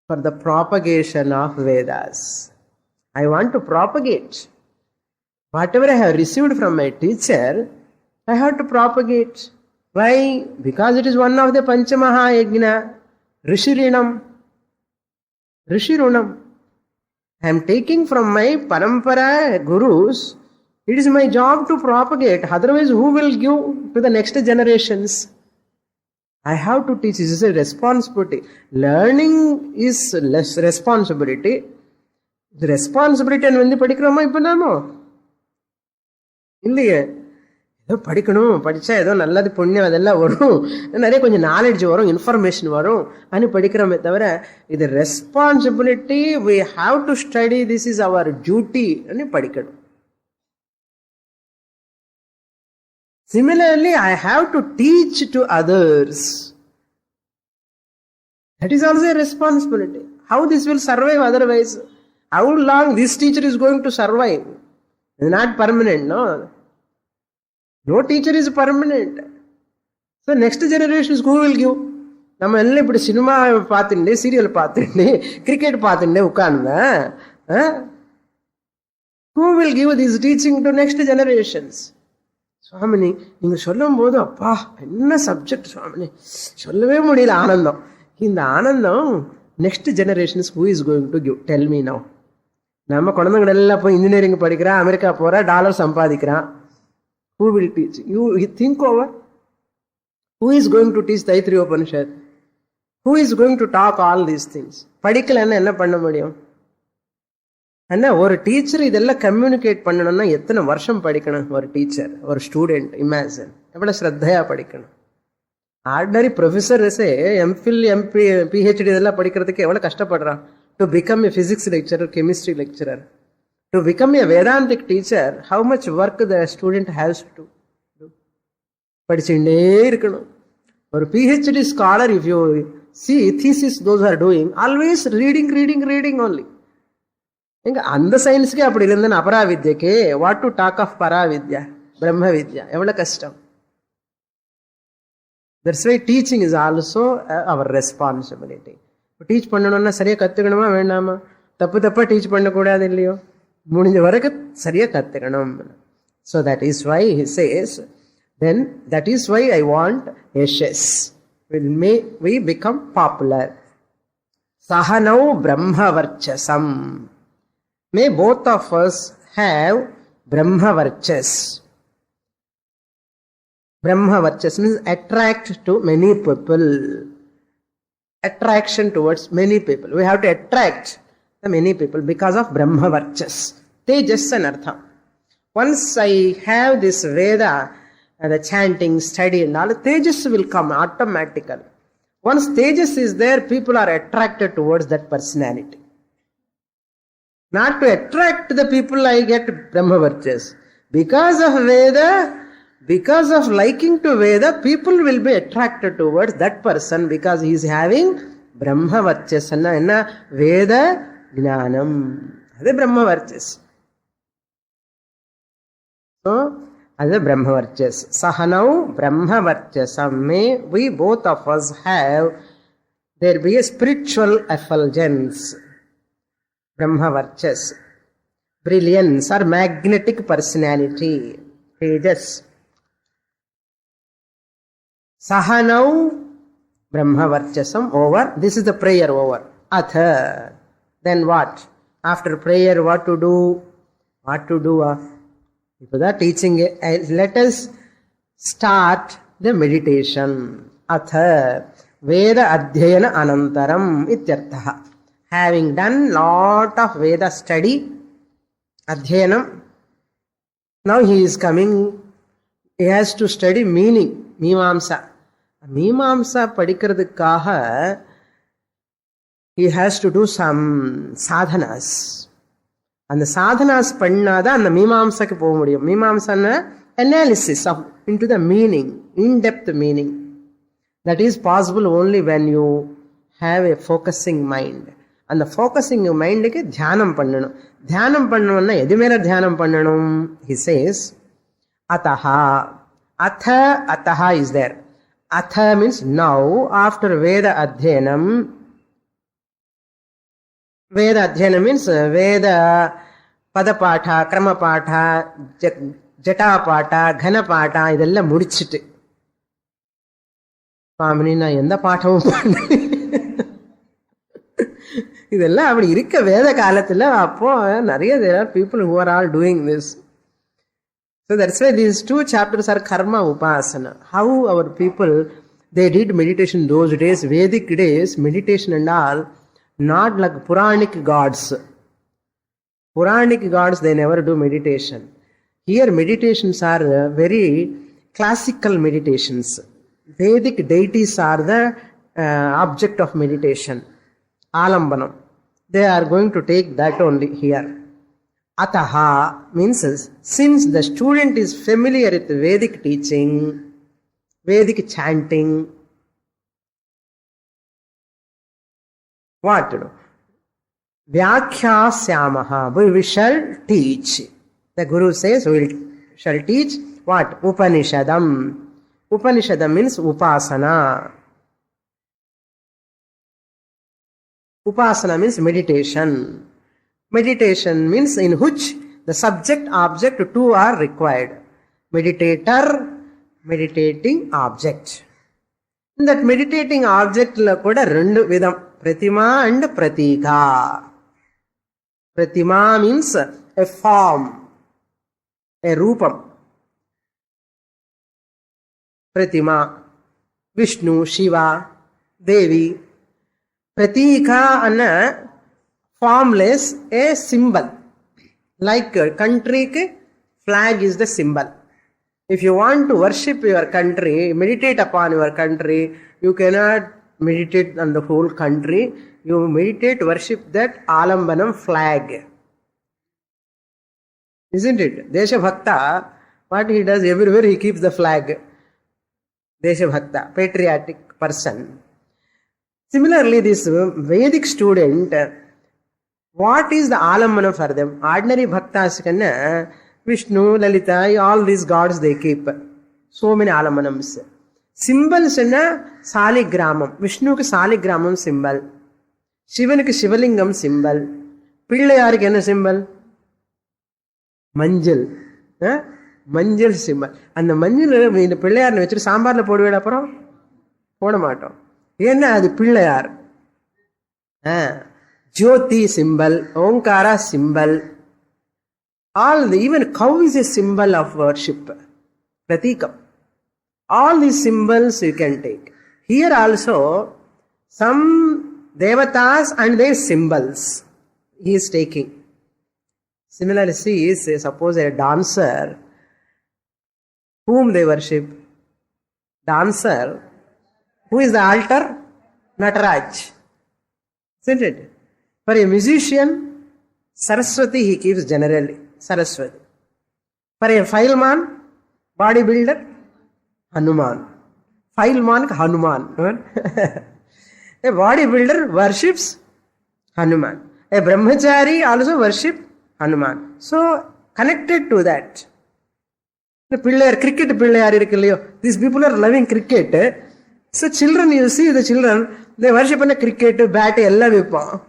For the propagation of Vedas. I want to propagate. Whatever I have received from my teacher, I have to propagate. Why? Because it is one of the Panchamaha Yajna, Rishirinam. Rishirunam. I am taking from my parampara gurus. It is my job to propagate. Otherwise, who will give to the next generations? I have to teach. This is a responsibility. Learning is less responsibility. The responsibility and when the padikrama ipanamo. இல்லையே ஏதோ படிக்கணும் படித்தா ஏதோ நல்லது புண்ணியம் அதெல்லாம் வரும் நிறைய கொஞ்சம் நாலேஜ் வரும் இன்ஃபர்மேஷன் வரும் అని படிக்கிறோமே தவிர இது responsibility we have to study, this is our duty అని படிக்கணும். Similarly, I have to teach to others. That is also a responsibility. How this will survive otherwise? How long this teacher is going to survive? It's not permanent, no? No teacher is permanent. So next generations who will give? நம்ம எல்லாம் இப்படி cinema பார்த்துட்டு serial பார்த்துட்டு cricket பார்த்துட்டு உட்கார்ந்தா who will give this teaching to next generations? சுவாமினி நீங்க சொல்லும் போது அப்பா என்ன சப்ஜெக்ட் சுவாமினி சொல்லவே முடியல ஆனந்தம். இந்த ஆனந்தம் next generations who is going to give? Tell me now. நம்ம குழந்தைங்க எல்லாம் போய் இன்ஜினியரிங் படிக்கிறான், அமெரிக்கா போறா, dollar சம்பாதிக்கிறான். Who will teach? You think over. Who is going to teach Taittiriya Upanishad? Who is going to talk all these things? படிக்கலன்னா என்ன பண்ண முடியும்? அண்ணா ஒரு டீச்சர் இதெல்லாம் கம்யூனிகேட் பண்ணணும்னா எத்தனை வருஷம் படிக்கணும்? ஒரு டீச்சர் ஒரு ஸ்டூடெண்ட் இமேஜின் எவ்வளவு ஸ்ரத்தையா படிக்கணும். ஆர்டினரி ப்ரொஃபஸர்ஸே எம்ஃபில் எம்பி பிஹெச்டி இதெல்லாம் படிக்கிறதுக்கு எவ்வளவு கஷ்டப்படுறான். To become a physics lecturer, chemistry lecturer, to become a Vedantic teacher, how much work the student has to do? படிச்சுட்டே இருக்கணும். ஒரு PhD scholar, if you see thesis those are doing, always reading only. எங்க அந்த சயின்ஸ்க்கே அப்படி இருந்தேன் அபராவித்யக்கே, what to talk of பராவித்யா பிரம்ம வித்யா எவ்வளவு கஷ்டம். That's why teaching is also our responsibility. Teach பண்ணணும்னா சரியா கத்துக்கணுமா வேண்டாமா? தப்பா டீச் பண்ணக்கூடாது இல்லையோ, முடிஞ்ச வரைக்கும் சரியா கத்துக்கணும். So that is why he says, then that is why I want yashas. May we become popular. Sahanau brahmavarchasam. May both of us have brahmavarchas. Brahmavarchas means attract to many people. Attraction towards many people. We have to attract the many people because of brahmavarchas. Tejas and artha. Once I have this Veda, the chanting, study and all, tejas will come automatically. Once tejas is there, people are attracted towards that personality. Not to attract the people, I get brahmavarchas. Because of Veda, because of liking to Veda, people will be attracted towards that person because he is having brahmavarchas. Enna Veda Jnanam. Adu brahmavarchas. So, adu brahmavarchas. Sahanau brahmavarchasam. May we both of us have, there be a spiritual effulgence. Brahmavarchas. Brilliance or magnetic personality. Tejas. Sahanau brahmavarchasam over. This is the prayer over. Atha. Then what? After prayer, what to do? What to do? If that teaching, let us start the meditation. Atha. Veda adhyayana anantaram ityartha. Having done lot of Veda study, adhyayanam, now he is coming, he has to study meaning. மீமாம்சா படிக்கிறதுக்காக he has to do some sadhanas. அந்த சாதனாஸ் பண்ணாதான் அந்த மீமாம்சாக்கு போக முடியும். மீமாம்சான analysis of into the meaning, in-depth meaning. That is possible only when you have a focusing mind. அந்த focusing மைண்டுக்கு தியானம் பண்ணணும். தியானம் பண்ணணும்னா எது மேல தியானம் பண்ணணும்? He says, ataha. Atha is there. Atha means now, after Veda Adhyanam. Veda Adhyanam means Veda பதப்பாட, கிரமபாட, ஜட்டாபாட, கனபாட இதெல்லாம் முடிச்சுட்டு சுவாமினி நான் எந்த பாட்டமும் பண்ண இதெல்லாம் அப்படி இருக்க வேத காலத்துல. அப்போ நிறைய there are people who are all doing this. So that's why these 2 chapters are karma upasana. How our people, they did meditation those days, Vedic days, meditation and all, not like Puranic gods. Puranic gods, they never do meditation. Here meditations are very classical meditations. Vedic deities are the object of meditation. Alambanam. They are going to take that only here. Ataha means since the student is familiar with Vedic teaching, Vedic chanting, what to do? Vyakhyāsyāmaha, we shall teach. The Guru says we shall teach what? Upanishadam. Upanishadam means upasana. Upasana means meditation. Meditation means in which the subject, object, 2 are required. Meditator, meditating object. In that meditating object la kuda 2 vidam, pratima and pratika. Pratima means a form, a roopam. Pratima, Vishnu, Shiva, Devi. Pratika anna formless, a symbol. Like country ke flag is the symbol. If you want to worship your country, meditate upon your country, you cannot meditate on the whole country. You meditate, worship that Alambanam flag. Isn't it? Desha Bhakta, what he does everywhere, he keeps the flag. Desha Bhakta, patriotic person. Similarly, this Vedic student, what is the Alambanam for them? Ordinary Bhaktas kanna Vishnu, Lalita, all these gods they keep. So many Alambanams. Symbols na Saligramam. Vishnu ke Saligramam symbol. Shivan ke Shivalingam symbol. Pillayar ke enna symbol? Manjal. Manjal symbol. And the manjal in the Pillayar na vechuru sambar la poduveda appuram poda maatom. Enna adu Pillayar. Jyoti symbol, Omkara symbol. All even cow is a symbol of worship. Pratikam. All these symbols you can take. Here also some devatas and their symbols he is taking. Similarly, see, suppose a dancer whom they worship. Dancer. Who is the altar? Nataraj. Isn't it? For a musician, Saraswati he keeps generally. Saraswati. For a fileman, bodybuilder, Hanuman. Fileman, Hanuman. A bodybuilder worships Hanuman. A brahmachari also worships Hanuman. So, connected to that. The player, cricket player, these people are loving cricket. So, children, you see the children, they worship on a cricket, bat, ella vipa.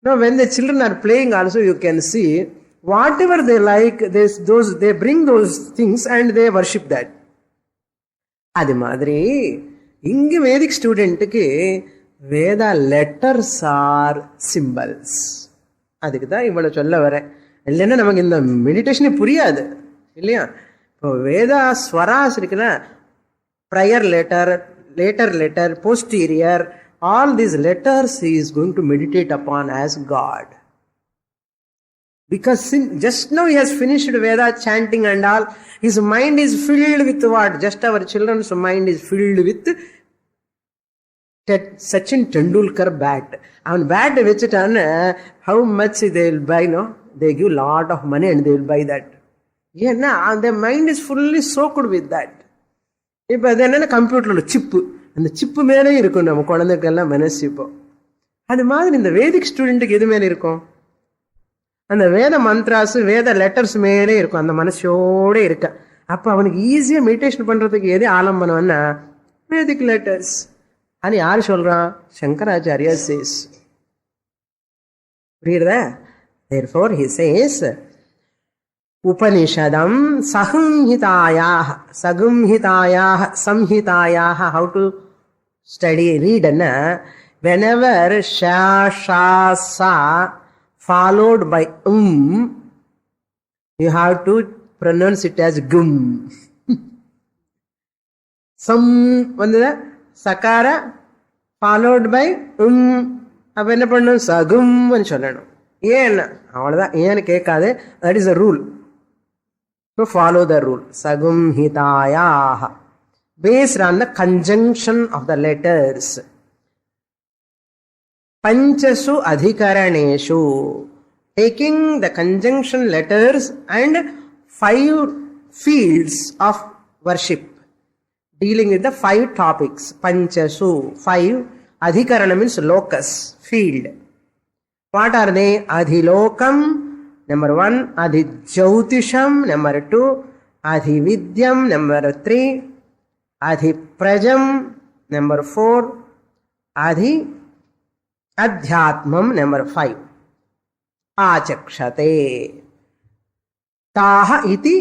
Now, when the children are playing also, you can see, whatever they like, they bring those things and they worship that. Adi madri, inge Vedic student ke Veda letters are symbols. Adikda, ivvala cholla vare. Illena namak inda meditation puriyadu. Illaya? Veda swaras irukla, prior letter, later letter, posterior, all these letters he is going to meditate upon as God. Because just now he has finished Veda chanting and all, his mind is filled with what? Just our children's mind is filled with Sachin Tendulkar bat. And bat vechitana, how much they will buy, no? They give lot of money and they will buy that. Yeah, and their mind is fully soaked with that. But then a computer chip, and the chip mere irukku நம்ம குழந்தைக்கெல்லாம் மனசு இப்போ. அது மாதிரி இந்த வேதிக் ஸ்டூடெண்ட்டுக்கு எது மேலே இருக்கும்? அந்த வேத மந்த்ராஸ், வேத லெட்டர்ஸ் மேலே இருக்கும், அந்த மனசோட இருக்க. அப்போ அவனுக்கு ஈஸியாக மெடிடேஷன் பண்ணுறதுக்கு எது ஆலம்பனம்னா வேதிக் லெட்டர்ஸ். அது யார் சொல்கிறான்? சங்கராச்சாரியா சேஸ். புரியுறதா? Therefore, he says, Upanishadam Sahumhitayah, Samhitayah, how to study, read, whenever Sha, Sha, Sa followed by you have to pronounce it as Gum. Sam, Sakara followed by அப்ப என்ன பண்ணணும் சகும்னு சொல்லணும் ஏன் அவ்வளவுதான் ஏன்னு கேட்காது that is a rule so follow the rule sagum hitayah based on the conjunction of the letters panchasu adhikaraneshu taking the conjunction letters and 5 fields of worship dealing with the 5 topics panchasu 5 adhikarana means locus field. What are they? Adhilokam, number 1. Adhijautisham, number 2. Adhividyam, number 3. Adhiprajam, number 4. Adhyatmam, number 5. Achakshate. Taha iti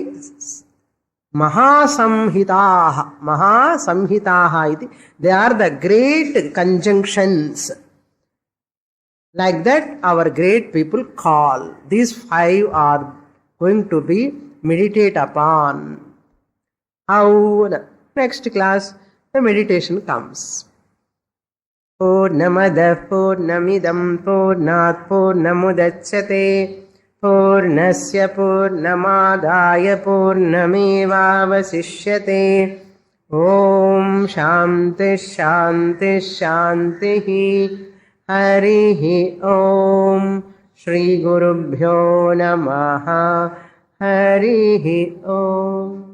Mahasamhitaha iti. They are the great conjunctions. Like that, our great people call. These 5 are going to be meditate upon. How? Next class, the meditation comes. Purnamada Purnamidam Purnat Purnamudachyate Purnasya Purnamadaya Purnamevavasishyate Om Shanti Shanti Shanti Harihi Om Shri Gurubhyo Namaha Harihi Om